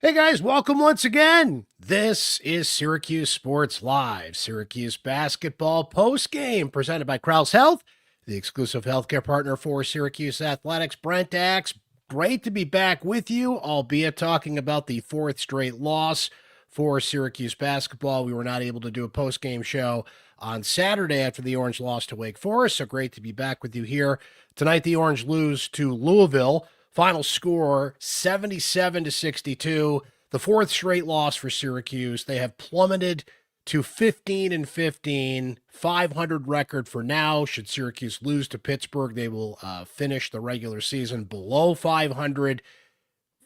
Hey guys, welcome once again. This is Syracuse Sports Live, Syracuse basketball postgame presented by Krause Health, the exclusive healthcare partner for Syracuse Athletics. Brent Axe, great to be back with you, albeit talking about the fourth straight loss for Syracuse basketball. We were not able to do a postgame show on Saturday after the Orange lost to Wake Forest, so great to be back with you here. Tonight, the Orange lose to Louisville. Final score 77-62. The fourth straight loss for Syracuse. They have plummeted to 15-15, 500 record for now. Should Syracuse lose to Pittsburgh, they will finish the regular season below 500.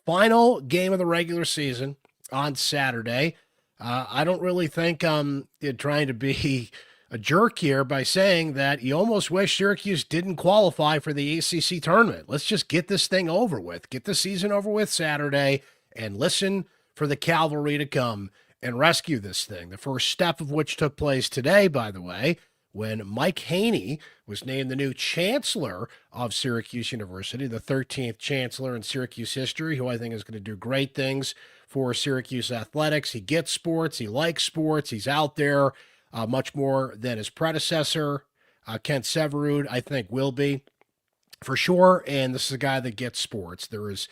Final game of the regular season on Saturday. I don't really think I'm trying to be a jerk here by saying that you almost wish Syracuse didn't qualify for the ACC tournament. Let's just get this thing over with. Get the season over with Saturday and listen for the cavalry to come and rescue this thing. The first step of which took place today, by the way, when Mike Haynie was named the new Chancellor of Syracuse University, the 13th Chancellor in Syracuse history, who I think is going to do great things for Syracuse athletics. He gets sports. He likes sports. He's out there. Much more than his predecessor, Kent Severud, I think will be for sure. And this is a guy that gets sports. There is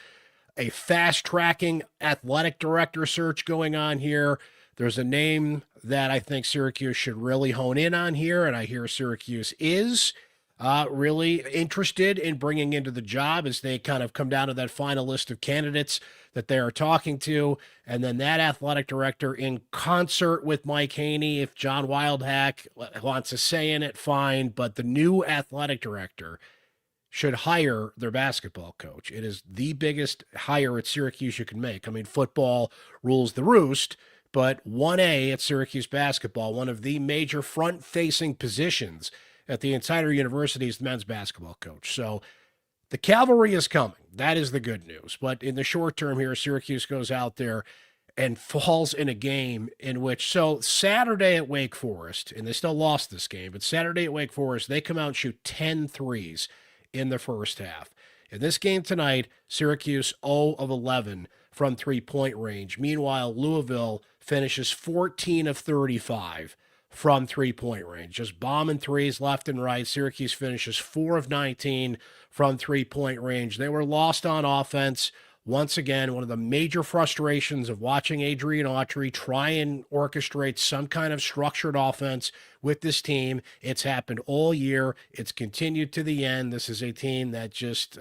a fast-tracking athletic director search going on here. There's a name that I think Syracuse should really hone in on here, and I hear Syracuse is really interested in bringing into the job as they kind of come down to that final list of candidates that they are talking to. And then that athletic director in concert with Mike Haynie, if John Wildhack wants a say in it, fine. But the new athletic director should hire their basketball coach. It is the biggest hire at Syracuse you can make. I mean, football rules the roost, but 1A at Syracuse basketball, one of the major front-facing positions at the entire university is the men's basketball coach. So the cavalry is coming. That is the good news. But in the short term here, Syracuse goes out there and falls in a game in which, so Saturday at Wake Forest, and they still lost this game, but Saturday at Wake Forest, they come out and shoot 10 threes in the first half. In this game tonight, Syracuse 0 of 11 from three-point range. Meanwhile, Louisville finishes 14 of 35 from three-point range. Just bombing threes left and right. Syracuse finishes 4 of 19 from three-point range. They were lost on offense. Once again, one of the major frustrations of watching Adrian Autry try and orchestrate some kind of structured offense with this team. It's happened all year. It's continued to the end. This is a team that just,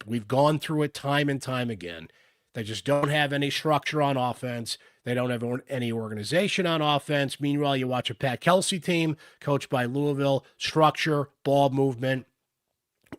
we've gone through it time and time again. They just don't have any structure on offense. They don't have any organization on offense. Meanwhile, you watch a Pat Kelsey team coached by Louisville, structure, ball movement,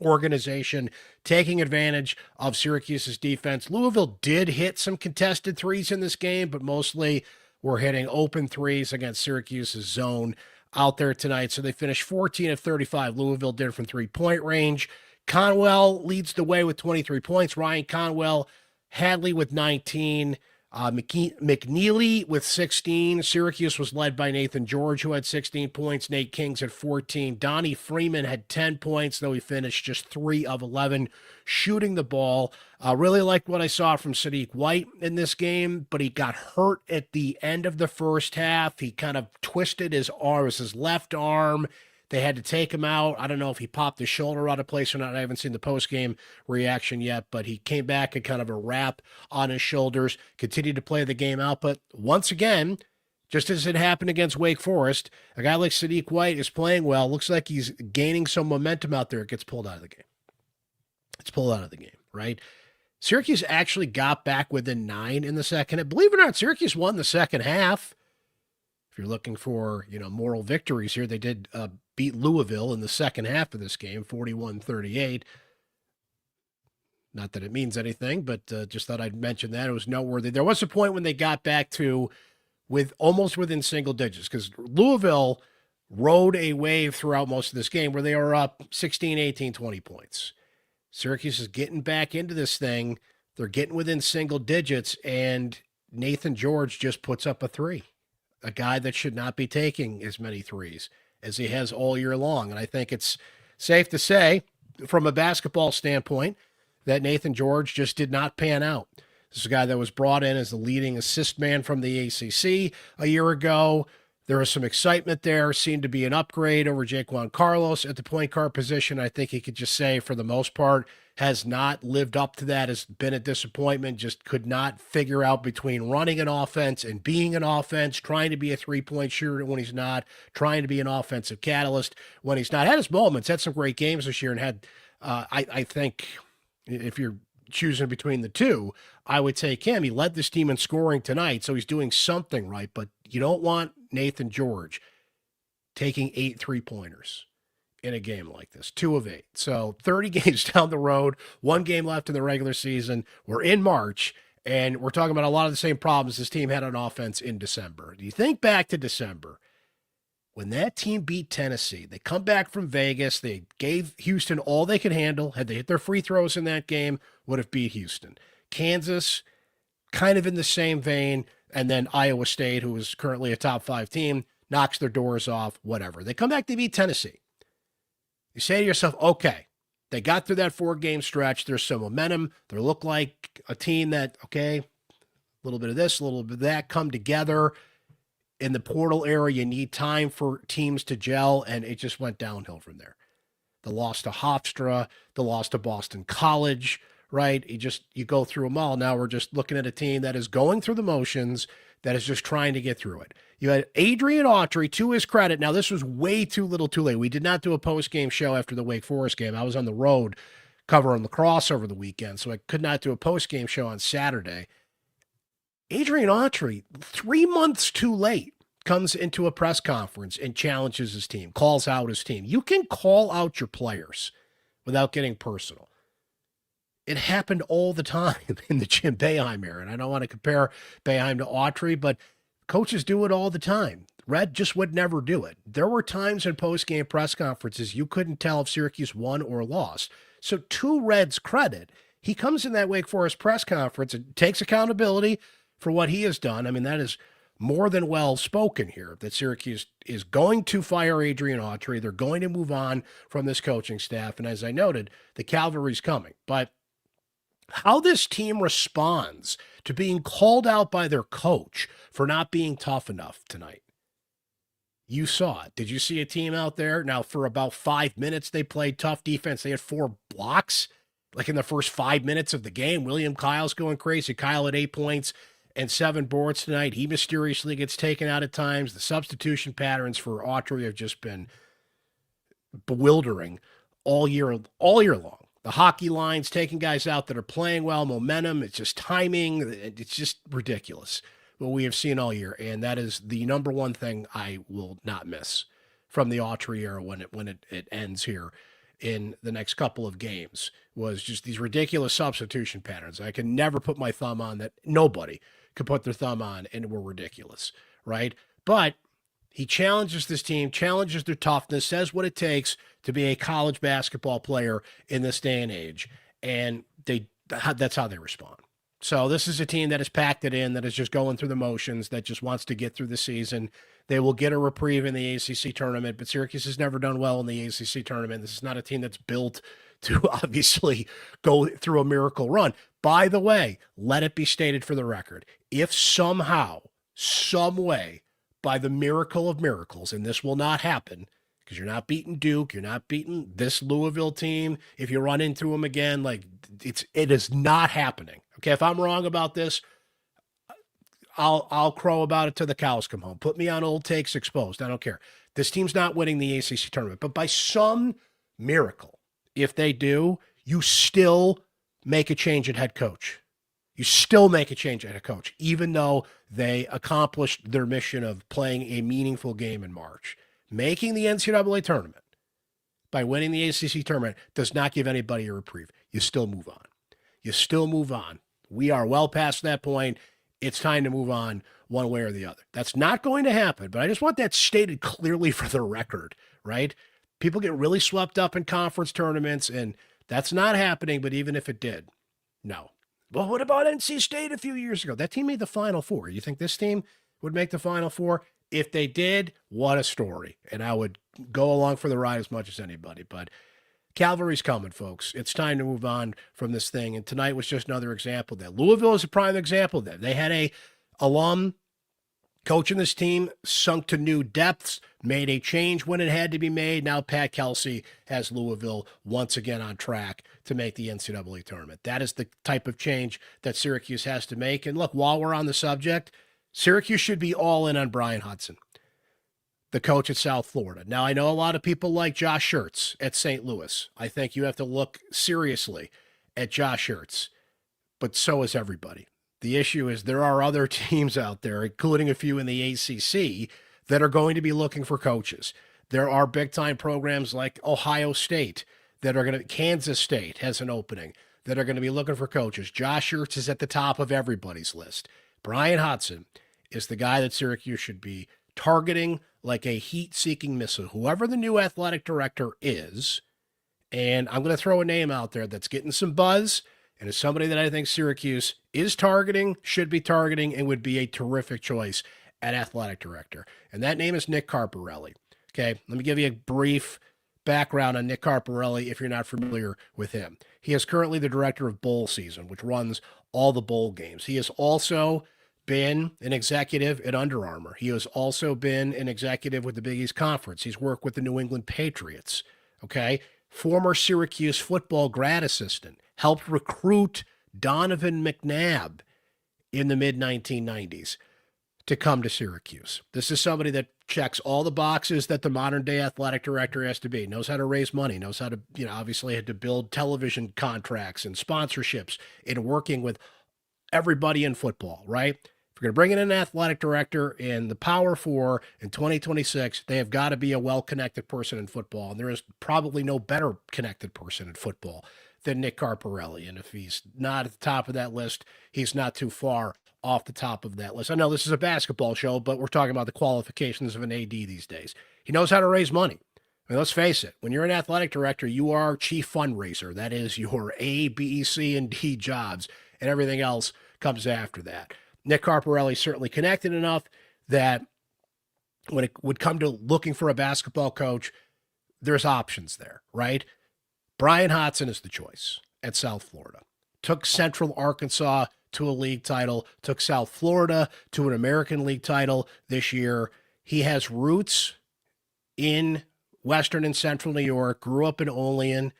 organization, taking advantage of Syracuse's defense. Louisville did hit some contested threes in this game, but mostly were hitting open threes against Syracuse's zone out there tonight. So they finished 14 of 35. Louisville did from three-point range. Conwell leads the way with 23 points. Ryan Conwell, Hadley with 19, McNeely with 16. Syracuse was led by Nathan George, who had 16 points. Nate Kings had 14. Donnie Freeman had 10 points, though he finished just 3 of 11 shooting the ball. Really liked what I saw from Sadiq White in this game, but he got hurt at the end of the first half. He kind of twisted his arm, his left arm. They had to take him out. I don't know if he popped his shoulder out of place or not. I haven't seen the post-game reaction yet, but he came back at kind of a wrap on his shoulders, continued to play the game out. But once again, just as it happened against Wake Forest, a guy like Sadiq White is playing well. Looks like he's gaining some momentum out there. It gets pulled out of the game. It's pulled out of the game, right? Syracuse actually got back within 9 in the second. And believe it or not, Syracuse won the second half. If you're looking for, moral victories here, they did beat Louisville in the second half of this game, 41-38. Not that it means anything, but just thought I'd mention that. It was noteworthy. There was a point when they got back to almost within single digits, because Louisville rode a wave throughout most of this game where they were up 16, 18, 20 points. Syracuse is getting back into this thing. They're getting within single digits, and Nathan George just puts up a three. A guy that should not be taking as many threes as he has all year long. And I think it's safe to say, from a basketball standpoint, that Nathan George just did not pan out. This is a guy that was brought in as the leading assist man from the ACC a year ago. There was some excitement there, seemed to be an upgrade over Jaquan Carlos at the point guard position. I think he could just say, for the most part, has not lived up to that, has been a disappointment, just could not figure out between running an offense and being an offense, trying to be a three-point shooter when he's not, trying to be an offensive catalyst when he's not. Had his moments, had some great games this year, and had, I think, if you're choosing between the two, I would take him. He led this team in scoring tonight, so he's doing something right, but you don't want Nathan George taking 8 3-pointers in a game like this, 2 of 8. So 30 games down the road, 1 game left in the regular season. We're in March, and we're talking about a lot of the same problems this team had on offense in December. Do you think back to December, when that team beat Tennessee, they come back from Vegas, they gave Houston all they could handle. Had they hit their free throws in that game, would have beat Houston. Kansas, kind of in the same vein, and then Iowa State, who is currently a top 5 team, knocks their doors off, whatever. They come back to beat Tennessee. You say to yourself, okay, they got through that 4-game stretch. There's some momentum. They look like a team that, okay, a little bit of this, a little bit of that, come together. In the portal era, you need time for teams to gel, and it just went downhill from there. The loss to Hofstra, the loss to Boston College, right? You go through them all. Now we're just looking at a team that is going through the motions, that is just trying to get through it. You had Adrian Autry, to his credit. Now, this was way too little too late. We did not do a post-game show after the Wake Forest game. I was on the road covering lacrosse over the weekend, so I could not do a post-game show on Saturday. Adrian Autry, 3 months too late, comes into a press conference and challenges his team, calls out his team. You can call out your players without getting personal. It happened all the time in the Jim Boeheim era. And I don't want to compare Boeheim to Autry, but coaches do it all the time. Red just would never do it. There were times in post-game press conferences you couldn't tell if Syracuse won or lost. So to Red's credit, he comes in that Wake Forest press conference and takes accountability for what he has done. I mean, that is more than well spoken here, that Syracuse is going to fire Adrian Autry. They're going to move on from this coaching staff. And as I noted, the cavalry's coming. But how this team responds to being called out by their coach for not being tough enough tonight. You saw it. Did you see a team out there? Now, for about 5 minutes, they played tough defense. They had 4 blocks, like in the first 5 minutes of the game. William Kyle's going crazy. Kyle had 8 points and 7 boards tonight. He mysteriously gets taken out at times. The substitution patterns for Autry have just been bewildering all year long. The hockey lines, taking guys out that are playing well, momentum, it's just timing. It's just ridiculous what we have seen all year. And that is the number one thing I will not miss from the Autry era when it ends here in the next couple of games, was just these ridiculous substitution patterns. I can never put my thumb on that. Nobody could put their thumb on, and were ridiculous, right? But he challenges this team, challenges their toughness, says what it takes to be a college basketball player in this day and age. And that's how they respond. So this is a team that has packed it in, that is just going through the motions, that just wants to get through the season. They will get a reprieve in the ACC tournament, but Syracuse has never done well in the ACC tournament. This is not a team that's built to obviously go through a miracle run. By the way, let it be stated for the record, if somehow, some way, by the miracle of miracles, and this will not happen, because you're not beating Duke, you're not beating this Louisville team. If you run into them again, like it is not happening. Okay, if I'm wrong about this, I'll crow about it till the cows come home. Put me on Old Takes Exposed. I don't care. This team's not winning the ACC tournament, but by some miracle, if they do, you still make a change at head coach. You still make a change at a coach, even though they accomplished their mission of playing a meaningful game in March. Making the NCAA tournament by winning the ACC tournament does not give anybody a reprieve. You still move on. You still move on. We are well past that point. It's time to move on one way or the other. That's not going to happen, but I just want that stated clearly for the record, right? People get really swept up in conference tournaments, and that's not happening, but even if it did, no. Well, what about NC State a few years ago? That team made the Final Four. You think this team would make the Final Four? If they did, what a story. And I would go along for the ride as much as anybody. But Cavalry's coming, folks. It's time to move on from this thing. And tonight was just another example of that. Louisville is a prime example of that. They had a alum coaching this team, sunk to new depths, made a change when it had to be made. Now Pat Kelsey has Louisville once again on track to make the NCAA tournament. That is the type of change that Syracuse has to make. And look, while we're on the subject, Syracuse should be all in on Brian Hudson, the coach at South Florida. Now, I know a lot of people like Josh Schertz at St. Louis. I think you have to look seriously at Josh Schertz, but so is everybody. The issue is there are other teams out there, including a few in the ACC, that are going to be looking for coaches. There are big-time programs like Ohio State that are going to, Kansas State has an opening, that are going to be looking for coaches. Josh Schertz is at the top of everybody's list. Brian Hudson is the guy that Syracuse should be targeting like a heat-seeking missile. Whoever the new athletic director is, and I'm going to throw a name out there that's getting some buzz, and is somebody that I think Syracuse is targeting, should be targeting, and would be a terrific choice at athletic director. And that name is Nick Carparelli. Okay, let me give you a brief background on Nick Carparelli if you're not familiar with him. He is currently the director of bowl season, which runs all the bowl games. He has also been an executive at Under Armour. He has also been an executive with the Big East Conference. He's worked with the New England Patriots. Okay, former Syracuse football grad assistant, helped recruit Donovan McNabb in the mid-1990s to come to Syracuse. This is somebody that checks all the boxes that the modern-day athletic director has to be. Knows how to raise money, knows how to, obviously had to build television contracts and sponsorships in working with everybody in football, right? If you're going to bring in an athletic director in the Power Four in 2026, they have got to be a well-connected person in football, and there is probably no better connected person in football than Nick Carparelli. And if he's not at the top of that list, he's not too far off the top of that list. I know this is a basketball show, but we're talking about the qualifications of an AD these days. He knows how to raise money. I mean, let's face it, when you're an athletic director, you are chief fundraiser. That is your A, B, C, and D jobs, and everything else comes after that. Nick Carparelli is certainly connected enough that when it would come to looking for a basketball coach, there's options there, right? Brian Hudson is the choice at South Florida. Took Central Arkansas to a league title, took South Florida to an American League title this year. He has roots in Western and Central New York, grew up in Olean,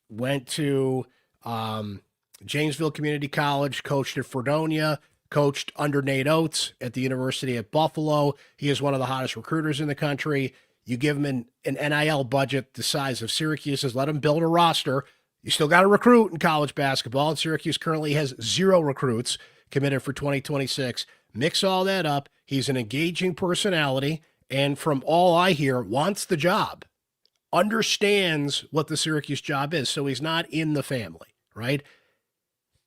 went to Janesville Community College, coached at Fredonia, coached under Nate Oates at the University at Buffalo. He is one of the hottest recruiters in the country. You give him an NIL budget the size of Syracuse's, let him build a roster. You still got to recruit in college basketball, and Syracuse currently has 0 recruits committed for 2026. Mix all that up. He's an engaging personality, and from all I hear, wants the job, understands what the Syracuse job is, so he's not in the family, right?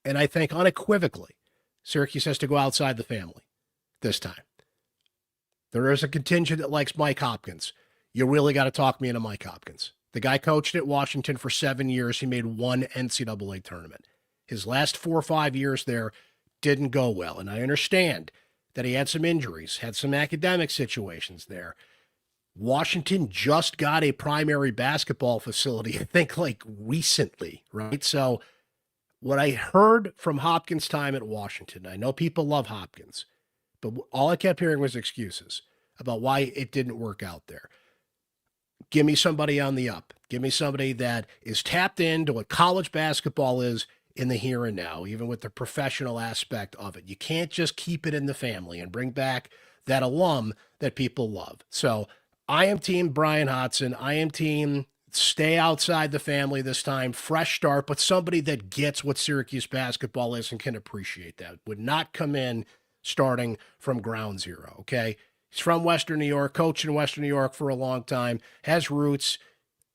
And I think unequivocally, Syracuse has to go outside the family this time. There is a contingent that likes Mike Hopkins. You really got to talk me into Mike Hopkins. The guy coached at Washington for 7 years. He made 1 NCAA tournament. His last 4 or 5 years there didn't go well. And I understand that he had some injuries, had some academic situations there. Washington just got a primary basketball facility, I think, like recently, right? So what I heard from Hopkins' time at Washington, I know people love Hopkins, but all I kept hearing was excuses about why it didn't work out there. Give me somebody on the up. Give me somebody that is tapped into what college basketball is in the here and now, even with the professional aspect of it. You can't just keep it in the family and bring back that alum that people love. So I am team Brian Hudson. I am team stay outside the family this time, fresh start, but somebody that gets what Syracuse basketball is and can appreciate that. Would not come in starting from ground zero, okay? He's from Western New York, coached in Western New York for a long time, has roots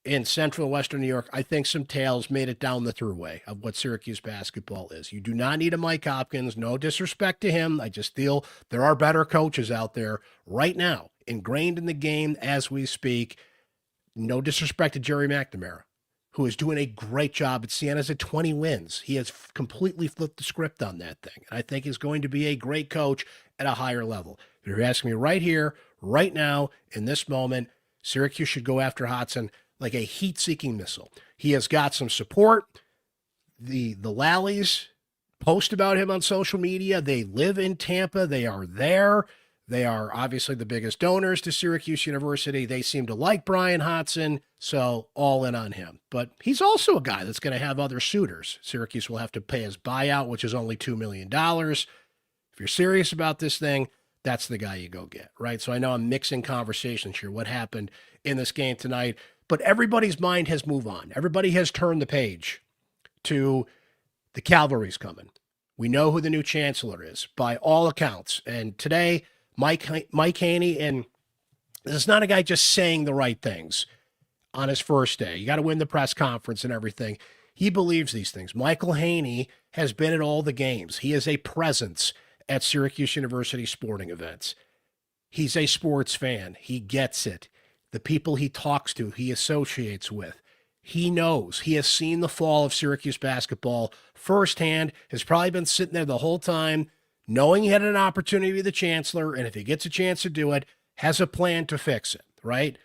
in Central Western New York. I think some tales made it down the throughway of what Syracuse basketball is. You do not need a Mike Hopkins. No disrespect to him. I just feel there are better coaches out there right now, ingrained in the game as we speak. No disrespect to Jerry McNamara, who is doing a great job at Sienna's at 20 wins. He has completely flipped the script on that thing. I think he's going to be a great coach at a higher level. If you're asking me right here, right now, in this moment, Syracuse should go after Hudson. like a heat-seeking missile. He has got some support. The Lallies post about him on social media. They live in Tampa. They are there. They are obviously the biggest donors to Syracuse University. They seem to like Brian Hodson, so all in on him. But he's also a guy that's going to have other suitors. Syracuse will have to pay his buyout, which is only $2 million. If you're serious about this thing, that's the guy you go get, right? So I know I'm mixing conversations here, what happened in this game tonight, but everybody's mind has moved on. Everybody has turned the page to the cavalry's coming. We know who the new chancellor is by all accounts. And today, Mike Haynie, and this is not a guy just saying the right things on his first day. You got to win the press conference and everything. He believes these things. Michael Haynie has been at all the games. He is a presence at Syracuse University sporting events. He's a sports fan. He gets it. The people he talks to, he associates with. He knows. He has seen the fall of Syracuse basketball firsthand, has probably been sitting there the whole time, knowing he had an opportunity to be the chancellor, and if he gets a chance to do it, has a plan to fix it, right?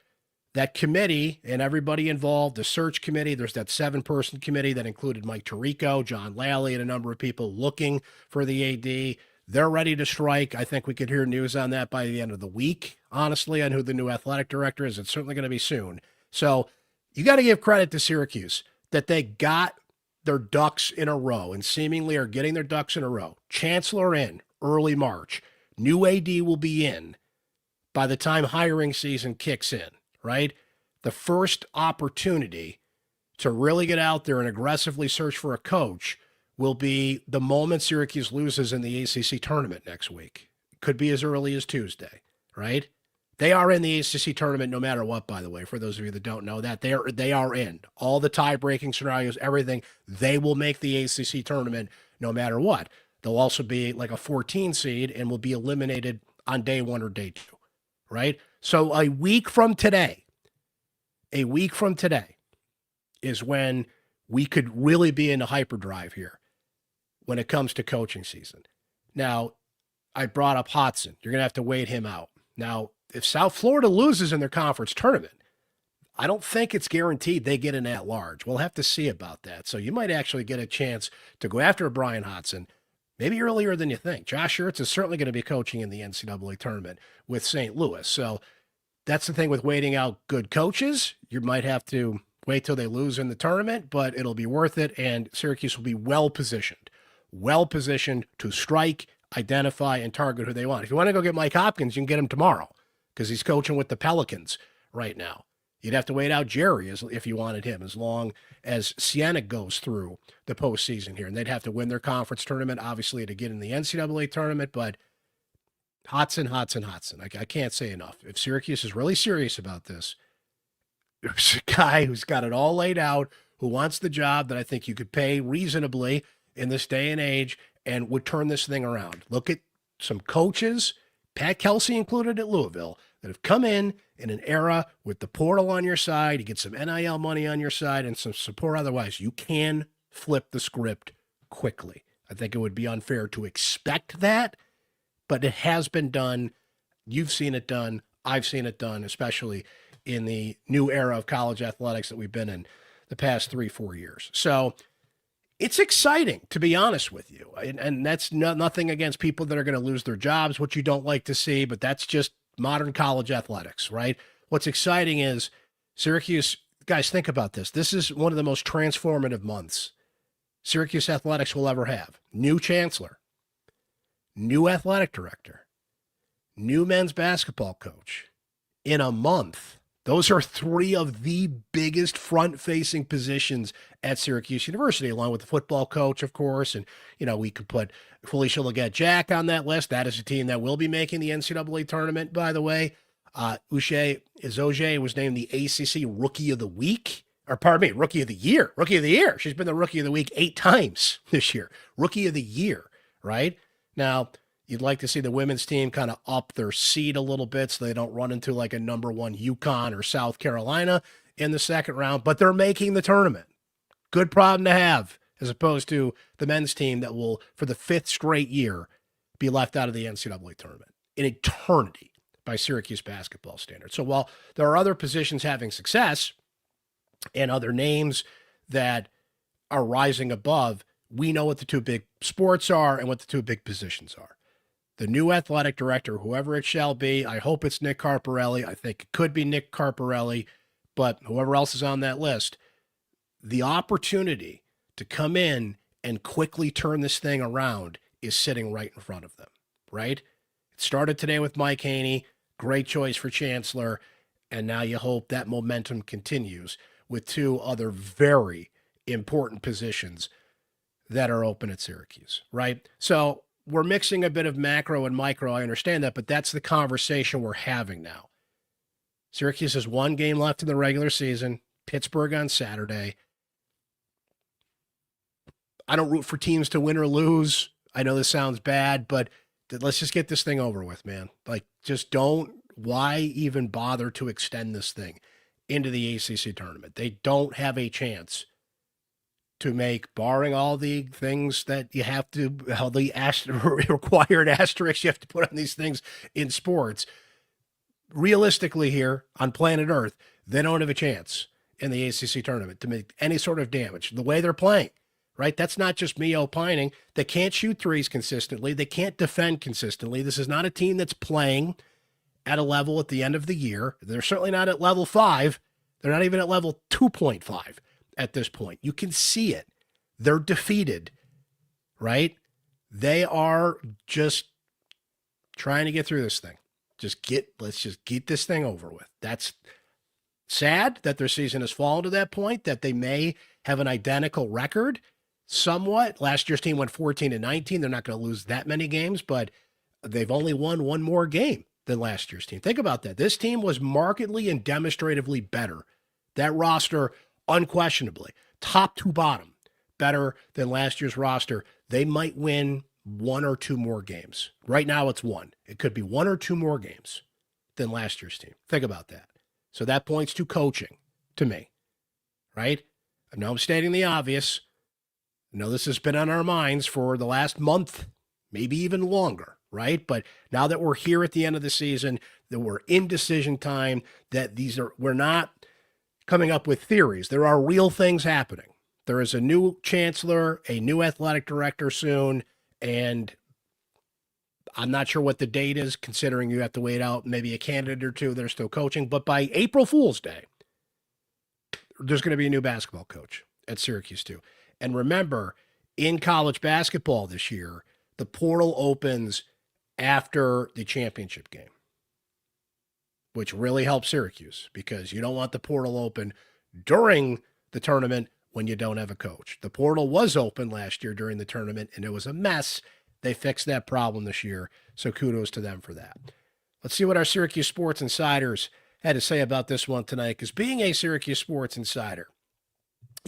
That committee and everybody involved, the search committee, there's that 7-person committee that included Mike Tirico, John Lally, and a number of people looking for the AD. They're ready to strike. I think we could hear news on that by the end of the week, honestly, on who the new athletic director is. It's certainly going to be soon. So you got to give credit to Syracuse that they got their ducks in a row and seemingly are getting their ducks in a row. Chancellor in early March. New AD will be in by the time hiring season kicks in, right? The first opportunity to really get out there and aggressively search for a coach will be the moment Syracuse loses in the ACC tournament next week. Could be as early as Tuesday, right? They are in the ACC tournament no matter what, by the way, for those of you that don't know that. They are in. All the tie-breaking scenarios, everything, they will make the ACC tournament no matter what. They'll also be like a 14 seed and will be eliminated on day 1 or day 2, right? So a week from today is when we could really be in a hyperdrive here when it comes to coaching season. Now, I brought up Hodson. You're going to have to wait him out. Now, if South Florida loses in their conference tournament, I don't think it's guaranteed they get an at-large. We'll have to see about that. So you might actually get a chance to go after Brian Hodson maybe earlier than you think. Josh Ertz is certainly going to be coaching in the NCAA tournament with St. Louis. So that's the thing with waiting out good coaches. You might have to wait till they lose in the tournament, but it'll be worth it, and Syracuse will be well-positioned to strike, identify, and target who they want. If you want to go get Mike Hopkins, you can get him tomorrow because he's coaching with the Pelicans right now. You'd have to wait out Jerry if you wanted him, as long as Siena goes through the postseason here. And they'd have to win their conference tournament, obviously, to get in the NCAA tournament. But Hodson. I can't say enough. If Syracuse is really serious about this, there's a guy who's got it all laid out, who wants the job that I think you could pay reasonably in this day and age and would turn this thing around. Look at some coaches, Pat Kelsey included at Louisville, that have come in an era with the portal on your side. You get some NIL money on your side and some support. Otherwise, you can flip the script quickly. I think it would be unfair to expect that, but it has been done. You've seen it done. I've seen it done, especially in the new era of college athletics that we've been in the past 3-4 years. So it's exciting, to be honest with you. And that's nothing against people that are going to lose their jobs, which you don't like to see, but that's just modern college athletics, right? What's exciting is Syracuse, guys, think about this. This is one of the most transformative months Syracuse athletics will ever have. New chancellor, new athletic director, new men's basketball coach in a month. Those are 3 of the biggest front-facing positions at Syracuse University, along with the football coach, of course. And, we could put Felicia Legette-Jack on that list. That is a team that will be making the NCAA tournament, by the way. Uche Izoje was named the ACC Rookie of the Week. Or, pardon me, Rookie of the Year. Rookie of the Year. She's been the Rookie of the Week 8 times this year. Rookie of the Year, right? Now, you'd like to see the women's team kind of up their seed a little bit so they don't run into like a number 1 UConn or South Carolina in the second round, but they're making the tournament. Good problem to have, as opposed to the men's team that will, for the 5th straight year, be left out of the NCAA tournament in eternity by Syracuse basketball standards. So while there are other positions having success, and other names that are rising above, we know what the two big sports are and what the two big positions are. The new athletic director, whoever it shall be, I hope it's Nick Carparelli. I think it could be Nick Carparelli, but whoever else is on that list, the opportunity to come in and quickly turn this thing around is sitting right in front of them, right? It started today with Mike Haynie, great choice for Chancellor, and now you hope that momentum continues with two other very important positions that are open at Syracuse, right? So we're mixing a bit of macro and micro, I understand that, but that's the conversation we're having now. Syracuse has one game left in the regular season, Pittsburgh on Saturday. I don't root for teams to win or lose. I know this sounds bad, but let's just get this thing over with, man. Like, just don't. Why even bother to extend this thing into the ACC tournament? They don't have a chance to make, barring all the things that you have to, all the required asterisks you have to put on these things in sports. Realistically here on planet Earth, they don't have a chance in the ACC tournament to make any sort of damage. The way they're playing, right? That's not just me opining. They can't shoot threes consistently. They can't defend consistently. This is not a team that's playing at a level at the end of the year. They're certainly not at level 5. They're not even at level 2.5 at this point. You can see it. They're defeated, right? They are just trying to get through this thing. Let's just get this thing over with. That's sad that their season has fallen to that point, that they may have an identical record somewhat. Last year's team went 14-19. They're not going to lose that many games, but they've only won one more game than last year's team. Think about that. This team was markedly and demonstratively better. That roster, unquestionably, top to bottom, better than last year's roster. They might win one or two more games. Right now it's one. It could be one or two more games than last year's team. Think about that. So that points to coaching to me, right? I know I'm stating the obvious. I know this has been on our minds for the last month, maybe even longer, right? But now that we're here at the end of the season, that we're in decision time, that we're not coming up with theories. There are real things happening. There is a new chancellor, a new athletic director soon, and I'm not sure what the date is, considering you have to wait out maybe a candidate or two that are still coaching. But by April Fool's Day, there's going to be a new basketball coach at Syracuse too. And remember, in college basketball this year, the portal opens after the championship game, which really helps Syracuse because you don't want the portal open during the tournament when you don't have a coach. The portal was open last year during the tournament, and it was a mess. They fixed that problem this year, so kudos to them for that. Let's see what our Syracuse Sports Insiders had to say about this one tonight, because being a Syracuse Sports Insider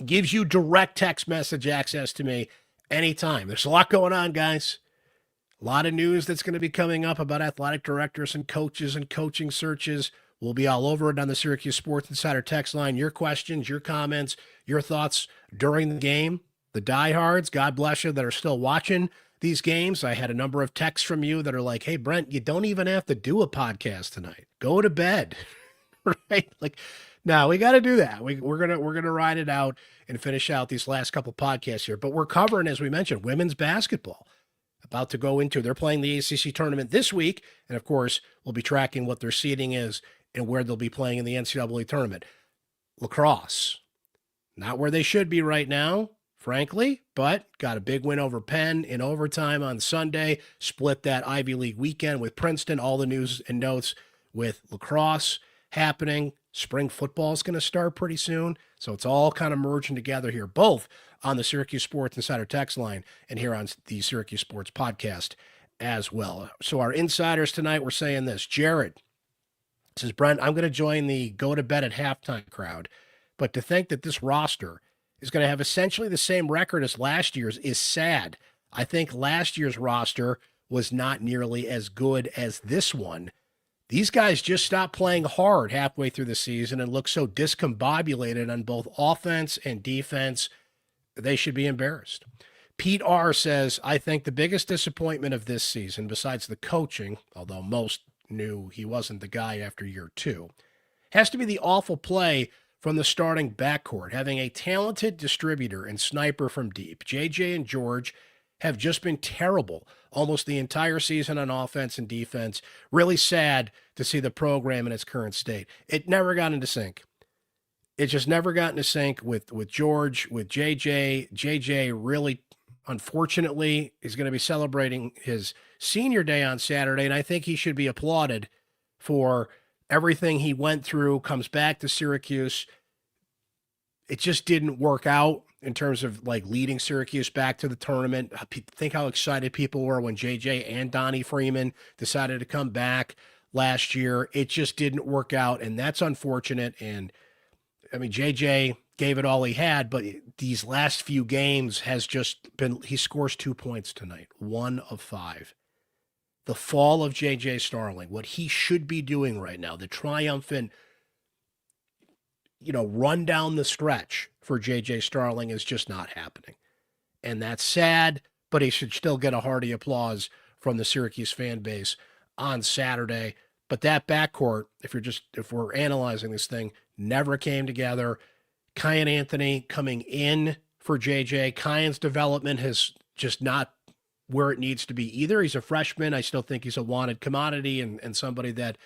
gives you direct text message access to me anytime. There's a lot going on, guys. A lot of news that's going to be coming up about athletic directors and coaches and coaching searches. We'll be all over it on the Syracuse Sports Insider text line. Your questions, your comments, your thoughts during the game. The diehards, God bless you, that are still watching these games. I had a number of texts from you that are like, hey, Brent, you don't even have to do a podcast tonight. Go to bed, right? Like, no, we got to do that. We're gonna ride it out and finish out these last couple podcasts here. But we're covering, as we mentioned, women's basketball. About to go into, they're playing the ACC tournament this week, and of course, we'll be tracking what their seeding is and where they'll be playing in the NCAA tournament. Lacrosse, not where they should be right now, frankly, but got a big win over Penn in overtime on Sunday, split that Ivy League weekend with Princeton. All the news and notes with lacrosse happening. Spring football is going to start pretty soon, so it's all kind of merging together here, both on the Syracuse Sports Insider text line and here on the Syracuse Sports podcast as well. So our insiders tonight were saying this. Jared says, Brent, I'm going to join the go to bed at halftime crowd, but to think that this roster is going to have essentially the same record as last year's is sad. I think last year's roster was not nearly as good as this one. These guys just stopped playing hard halfway through the season and look so discombobulated on both offense and defense. They should be embarrassed. Pete R. says, I think the biggest disappointment of this season, besides the coaching, although most knew he wasn't the guy after year 2, has to be the awful play from the starting backcourt, having a talented distributor and sniper from deep. JJ and George have just been terrible almost the entire season on offense and defense. Really sad to see the program in its current state. It never got into sync. It just never got into sync with George, with JJ. JJ really, unfortunately, is going to be celebrating his senior day on Saturday, and I think he should be applauded for everything he went through, comes back to Syracuse. It just didn't work out in terms of like leading Syracuse back to the tournament. Think how excited people were when JJ and Donnie Freeman decided to come back last year. It just didn't work out, and that's unfortunate. And I mean, JJ gave it all he had, but these last few games has just been, he scores 2 points tonight, 1 of 5. The fall of JJ Starling, what he should be doing right now, the triumphant, run down the stretch for JJ Starling is just not happening. And that's sad, but he should still get a hearty applause from the Syracuse fan base on Saturday. But that backcourt, if we're analyzing this thing, never came together. Kyan Anthony coming in for JJ. Kyan's development has just not where it needs to be either. He's a freshman. I still think he's a wanted commodity and somebody that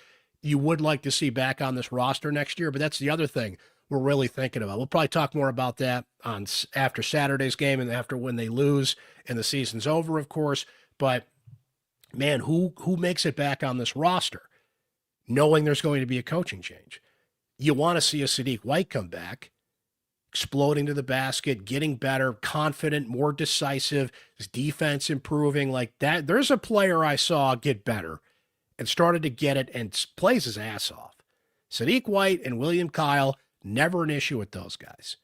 you would like to see back on this roster next year. But that's the other thing we're really thinking about. We'll probably talk more about that after Saturday's game and after when they lose and the season's over, of course. But man, who makes it back on this roster knowing there's going to be a coaching change? You want to see a Sadiq White come back, exploding to the basket, getting better, confident, more decisive, his defense improving like that. There's a player I saw get better and started to get it and plays his ass off. Sadiq White and William Kyle, never an issue with those guys.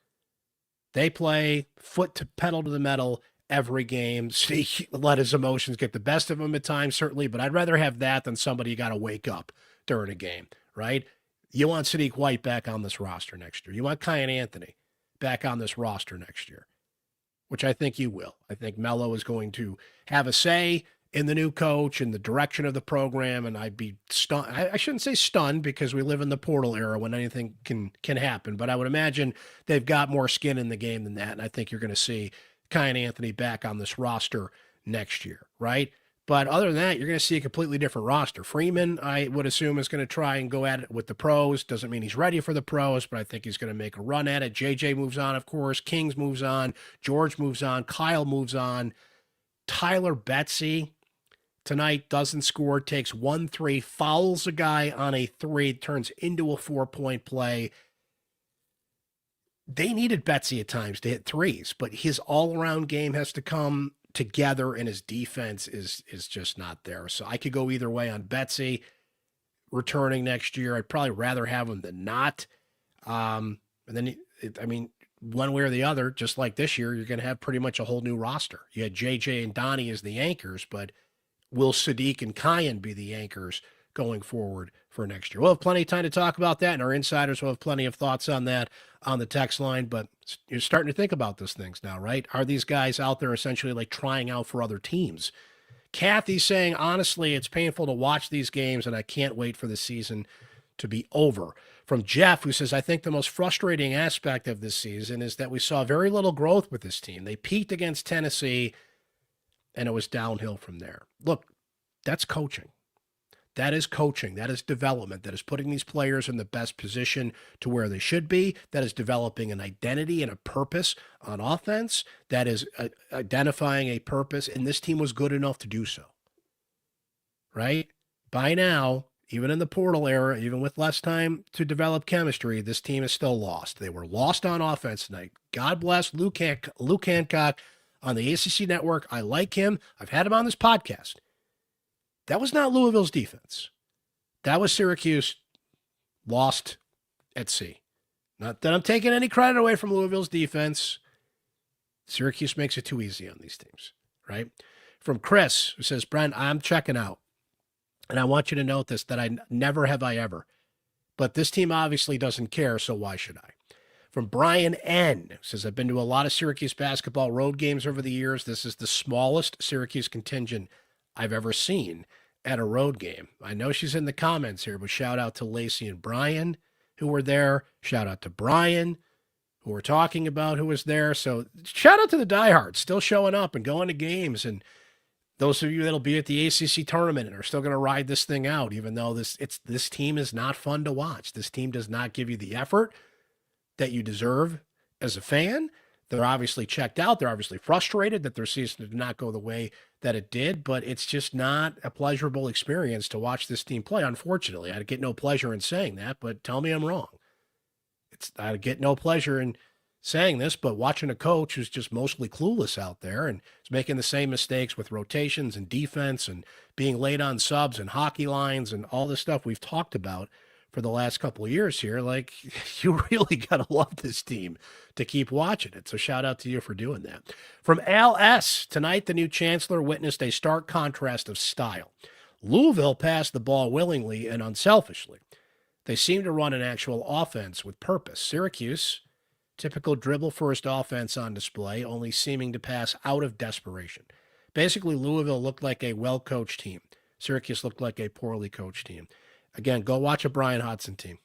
They play foot to pedal to the metal every game. Sadiq let his emotions get the best of him at times, certainly, but I'd rather have that than somebody you got to wake up during a game, right? You want Sadiq White back on this roster next year. You want Kyan Anthony back on this roster next year, which I think you will. I think Mello is going to have a say in the new coach and the direction of the program, and I'd be stunned. I shouldn't say stunned because we live in the portal era when anything can happen, but I would imagine they've got more skin in the game than that, and I think you're going to see Kyan Anthony back on this roster next year, right? But other than that, you're going to see a completely different roster. Freeman, I would assume, is going to try and go at it with the pros. Doesn't mean he's ready for the pros, but I think he's going to make a run at it. JJ moves on, of course. Kings moves on. George moves on. Kyle moves on. Tyler Betsy tonight doesn't score, takes 1-3, fouls a guy on a 3, turns into a 4-point play. They needed Betsy at times to hit threes, but his all-around game has to come together, and his defense is just not there. So I could go either way on Betsy returning next year. I'd probably rather have him than not. And then, one way or the other, just like this year, you're going to have pretty much a whole new roster. You had JJ and Donnie as the anchors, but will Sadiq and Kyan be the anchors going forward for next year? We'll have plenty of time to talk about that, and our insiders will have plenty of thoughts on that on the text line, but you're starting to think about these things now, right? Are these guys out there essentially like trying out for other teams? Kathy's saying, honestly, it's painful to watch these games, and I can't wait for the season to be over. From Jeff, who says, I think the most frustrating aspect of this season is that we saw very little growth with this team. They peaked against Tennessee, and it was downhill from there. Look, that's coaching. That is coaching. That is development. That is putting these players in the best position to where they should be. That is developing an identity and a purpose on offense. That is identifying a purpose, and this team was good enough to do so. Right? By now, even in the portal era, even with less time to develop chemistry, this team is still lost. They were lost on offense tonight. God bless Luke Hancock on the ACC network. I like him. I've had him on this podcast. That was not Louisville's defense. That was Syracuse lost at sea. Not that I'm taking any credit away from Louisville's defense. Syracuse makes it too easy on these teams, right? From Chris, who says, Brent, I'm checking out. And I want you to note this, that I never have I ever. But this team obviously doesn't care, so why should I? From Brian N., who says, I've been to a lot of Syracuse basketball road games over the years. This is the smallest Syracuse contingent I've ever seen at a road game. I know she's in the comments here, but shout out to Lacey and Brian, who were there. Shout out to Brian, who we're talking about, who was there. So shout out to the diehards still showing up and going to games. And those of you that'll be at the ACC tournament and are still going to ride this thing out, even though this team is not fun to watch. This team does not give you the effort that you deserve as a fan. They're obviously checked out. They're obviously frustrated that their season did not go the way that it did, but it's just not a pleasurable experience to watch this team play, unfortunately. I get no pleasure in saying that, but tell me I'm wrong. I get no pleasure in saying this, but watching a coach who's just mostly clueless out there and is making the same mistakes with rotations and defense and being late on subs and hockey lines and all this stuff we've talked about for the last couple of years here, like, you really got to love this team to keep watching it. So shout out to you for doing that. From Al S., tonight the new Chancellor witnessed a stark contrast of style. Louisville passed the ball willingly and unselfishly. They seem to run an actual offense with purpose. Syracuse, typical dribble-first offense on display, only seeming to pass out of desperation. Basically, Louisville looked like a well-coached team. Syracuse looked like a poorly coached team. Again, go watch a Brian Hodson team.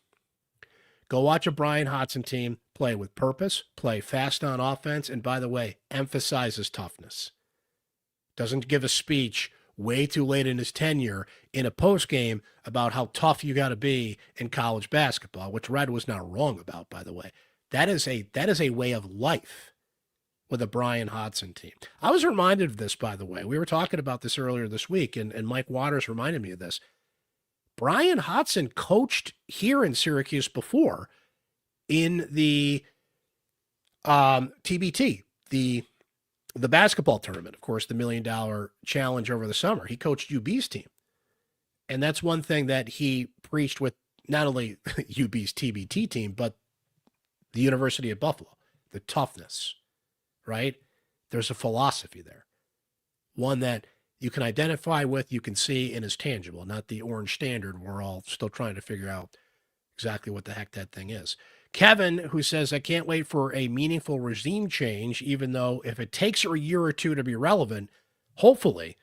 Go watch a Brian Hodson team play with purpose, play fast on offense, and by the way, emphasizes toughness. Doesn't give a speech way too late in his tenure in a postgame about how tough you got to be in college basketball, which Red was not wrong about, by the way. That is a way of life with a Brian Hodson team. I was reminded of this, by the way. We were talking about this earlier this week, and Mike Waters reminded me of this. Brian Hodson coached here in Syracuse before in the TBT, the basketball tournament, of course, the $1 Million Challenge over the summer. He coached UB's team. And that's one thing that he preached with not only UB's TBT team, but the University of Buffalo, the toughness, right? There's a philosophy there. One that you can identify with, you can see, and is tangible, not the orange standard. We're all still trying to figure out exactly what the heck that thing is. Kevin, who says, I can't wait for a meaningful regime change, even though if it takes a year or two to be relevant, hopefully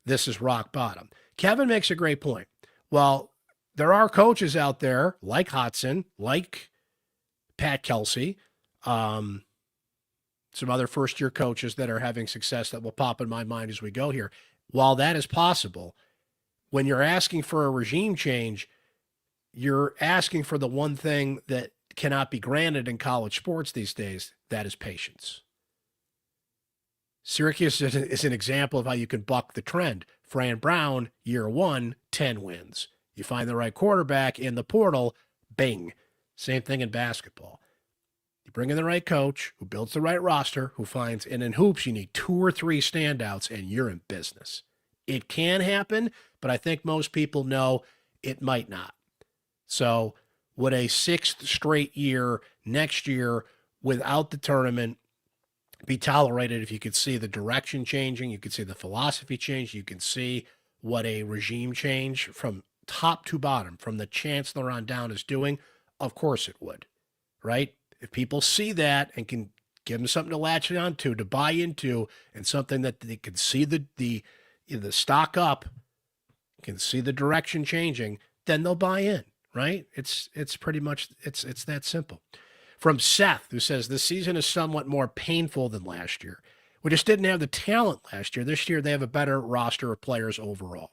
this is rock bottom. Kevin makes a great point. Well, there are coaches out there like Hodson, like Pat Kelsey, some other first-year coaches that are having success that will pop in my mind as we go here. While that is possible, when you're asking for a regime change, you're asking for the one thing that cannot be granted in college sports these days, that is patience. Syracuse is an example of how you can buck the trend. Fran Brown, year 1, 10 wins. You find the right quarterback in the portal, bing. Same thing in basketball. You bring in the right coach who builds the right roster, who finds, and in hoops, you need 2 or 3 standouts, and you're in business. It can happen, but I think most people know it might not. So would a 6th straight year next year without the tournament be tolerated if you could see the direction changing, you could see the philosophy change, you can see what a regime change from top to bottom, from the Chancellor on down is doing? Of course it would, right? If people see that and can give them something to latch on to buy into, and something that they can see the stock up, can see the direction changing, then they'll buy in, right? It's pretty much, it's that simple. From Seth, who says, this season is somewhat more painful than last year. We just didn't have the talent last year. This year they have a better roster of players overall.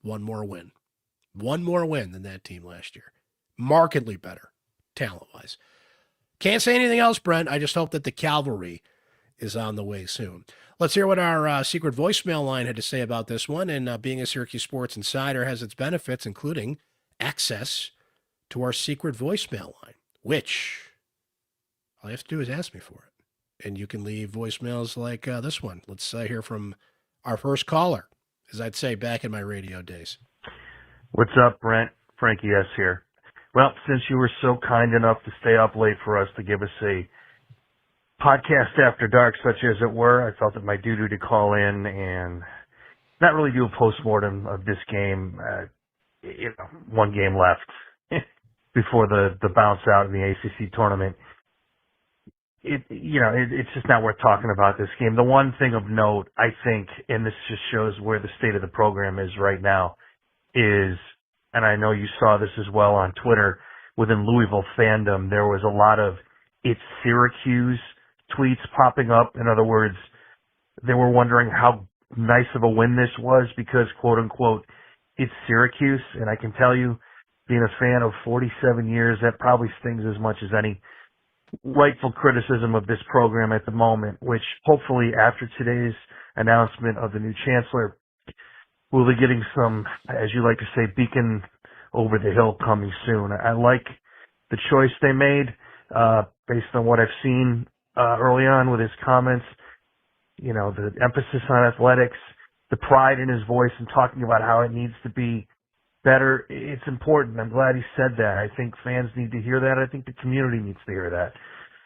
One more win than that team last year. Markedly better, talent-wise. Can't say anything else, Brent. I just hope that the cavalry is on the way soon. Let's hear what our secret voicemail line had to say about this one. And being a Syracuse Sports Insider has its benefits, including access to our secret voicemail line, which all you have to do is ask me for it. And you can leave voicemails like this one. Let's hear from our first caller, as I'd say back in my radio days. What's up, Brent? Frankie S. here. Well, since you were so kind enough to stay up late for us to give us a podcast after dark, such as it were, I felt it my duty to call in and not really do a postmortem of this game. One game left before the bounce out in the ACC tournament. It's just not worth talking about this game. The one thing of note, I think, and this just shows where the state of the program is right now, is, and I know you saw this as well on Twitter, within Louisville fandom, there was a lot of "It's Syracuse" tweets popping up. In other words, they were wondering how nice of a win this was because, quote unquote, it's Syracuse. And I can tell you, being a fan of 47 years, that probably stings as much as any rightful criticism of this program at the moment, which hopefully after today's announcement of the new chancellor, we'll be getting some, as you like to say, beacon over the hill coming soon. I like the choice they made, based on what I've seen, early on with his comments. You know, the emphasis on athletics, the pride in his voice and talking about how it needs to be better. It's important. I'm glad he said that. I think fans need to hear that. I think the community needs to hear that.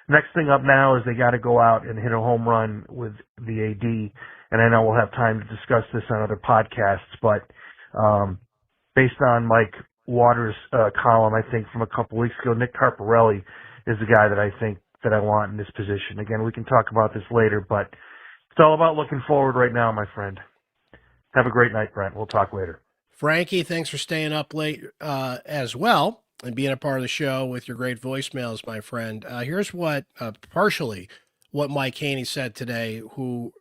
Next thing up now is they got to go out and hit a home run with the AD. And I know we'll have time to discuss this on other podcasts, but, based on Mike Waters' column, I think from a couple weeks ago, Nick Carparelli is the guy that I think that I want in this position. Again, we can talk about this later, but it's all about looking forward right now, my friend. Have a great night, Brent. We'll talk later. Frankie, thanks for staying up late as well and being a part of the show with your great voicemails, my friend. Here's what, partially, what Mike Haynie said today, who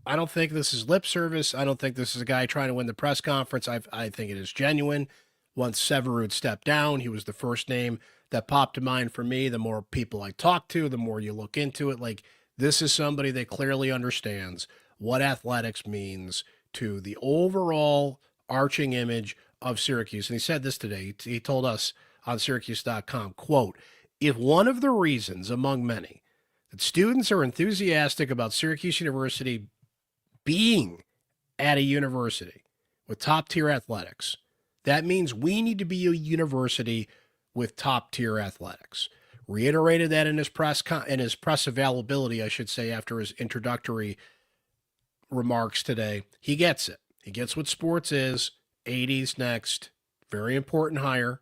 I don't think this is lip service. I don't think this is a guy trying to win the press conference. I think it is genuine. Once Severud stepped down, he was the first name that popped to mind for me. The more people I talk to, the more you look into it. Like, this is somebody that clearly understands what athletics means to the overall arching image of Syracuse. And he said this today. He told us on syracuse.com, quote, "If one of the reasons among many that students are enthusiastic about Syracuse University being at a university with top-tier athletics, that means we need to be a university with top-tier athletics." Reiterated that in his press availability, I should say, after his introductory remarks today. He gets it. He gets what sports is. 80s next. Very important hire.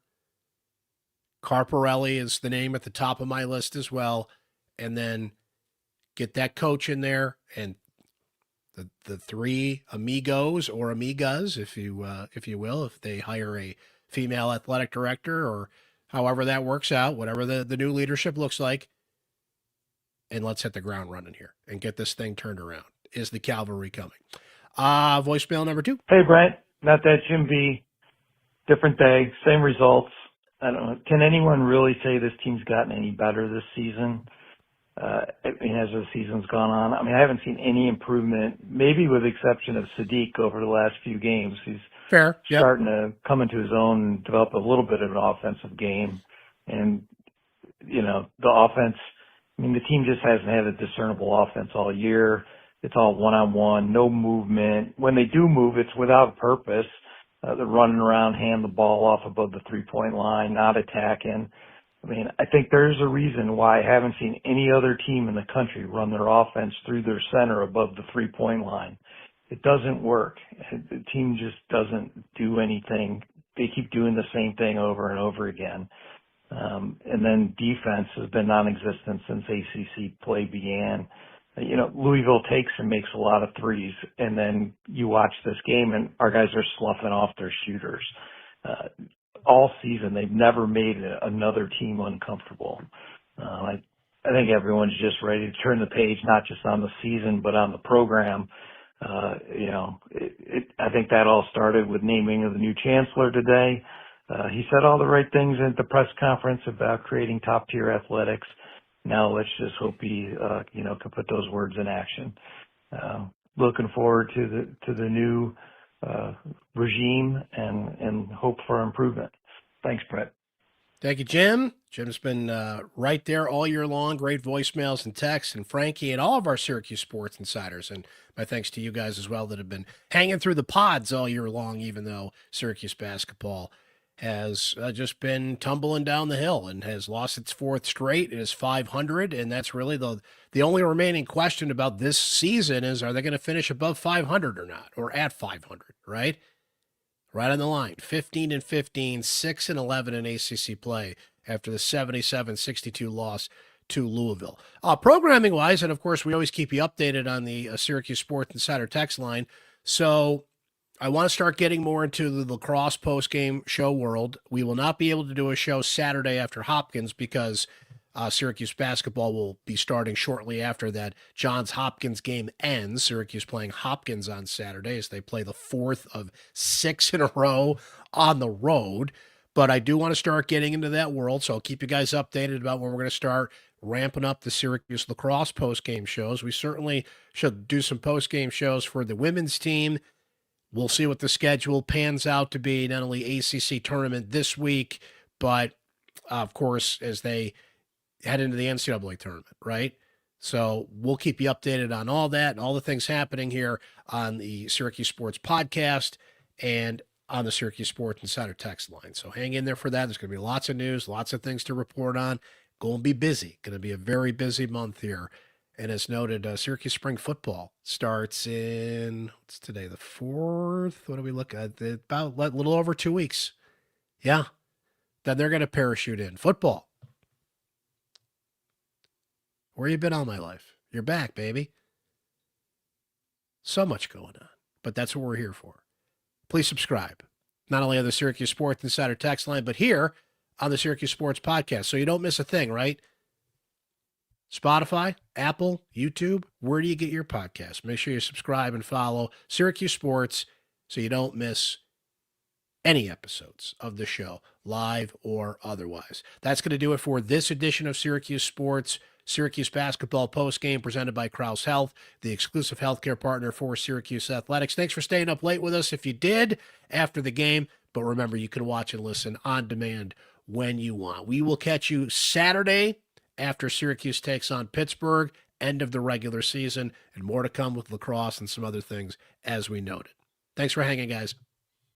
Carparelli is the name at the top of my list as well. And then get that coach in there and the three amigos or amigas, if you will, if they hire a female athletic director or however that works out, whatever the new leadership looks like. And let's hit the ground running here and get this thing turned around. Is the cavalry coming? Voicemail number 2. Hey, Brent. Not that Jim B. Different day, same results. I don't know. Can anyone really say this team's gotten any better this season? As the season's gone on, I haven't seen any improvement, maybe with the exception of Sadiq over the last few games. He's fair. Yep. Starting to come into his own and develop a little bit of an offensive game. And, the offense, the team just hasn't had a discernible offense all year. It's all one-on-one, no movement. When they do move, it's without purpose. They're running around, hand the ball off above the three-point line, not attacking. I think there's a reason why I haven't seen any other team in the country run their offense through their center above the three-point line. It doesn't work. The team just doesn't do anything. They keep doing the same thing over and over again. And then defense has been non-existent since ACC play began. Louisville takes and makes a lot of threes, and then you watch this game and our guys are sloughing off their shooters. All season, they've never made another team uncomfortable. I think everyone's just ready to turn the page, not just on the season, but on the program. I think that all started with naming of the new chancellor today. He said all the right things at the press conference about creating top-tier athletics. Now let's just hope he, can put those words in action. Looking forward to the new regime and hope for improvement. Thanks, Brett. Thank you, Jim. Jim's been right there all year long. Great voicemails and texts, and Frankie and all of our Syracuse Sports Insiders. And my thanks to you guys as well that have been hanging through the pods all year long, even though Syracuse basketball has just been tumbling down the hill and has lost its 4th straight. It is 500, and that's really the only remaining question about this season is, are they going to finish above 500 or not, or at 500, right? Right on the line, 15-15, 6-11 in ACC play after the 77-62 loss to Louisville. Programming-wise, and of course, we always keep you updated on the Syracuse Sports Insider text line. So I want to start getting more into the lacrosse post-game show world. We will not be able to do a show Saturday after Hopkins because Syracuse basketball will be starting shortly after that. Johns Hopkins game ends. Syracuse playing Hopkins on Saturday as they play the 4th of 6 in a row on the road. But I do want to start getting into that world, so I'll keep you guys updated about when we're going to start ramping up the Syracuse lacrosse post-game shows. We certainly should do some post-game shows for the women's team. We'll see what the schedule pans out to be, not only ACC tournament this week, but of course, as they head into the NCAA tournament, right? So we'll keep you updated on all that and all the things happening here on the Syracuse Sports Podcast and on the Syracuse Sports Insider text line. So hang in there for that. There's going to be lots of news, lots of things to report on. Going to be busy. Going to be a very busy month here. And as noted, Syracuse spring football starts in, what's today, the 4th? What do we look at? About a little over 2 weeks. Yeah. Then they're going to parachute in. Football. Where you been all my life? You're back, baby. So much going on. But that's what we're here for. Please subscribe. Not only on the Syracuse Sports Insider text line, but here on the Syracuse Sports Podcast. So you don't miss a thing, right? Spotify, Apple, YouTube, where do you get your podcast? Make sure you subscribe and follow Syracuse Sports so you don't miss any episodes of the show, live or otherwise. That's going to do it for this edition of Syracuse Sports, Syracuse Basketball Postgame presented by Krause Health, the exclusive healthcare partner for Syracuse Athletics. Thanks for staying up late with us if you did after the game, but remember, you can watch and listen on demand when you want. We will catch you Saturday after Syracuse takes on Pittsburgh, end of the regular season, and more to come with lacrosse and some other things as we noted. Thanks for hanging, guys.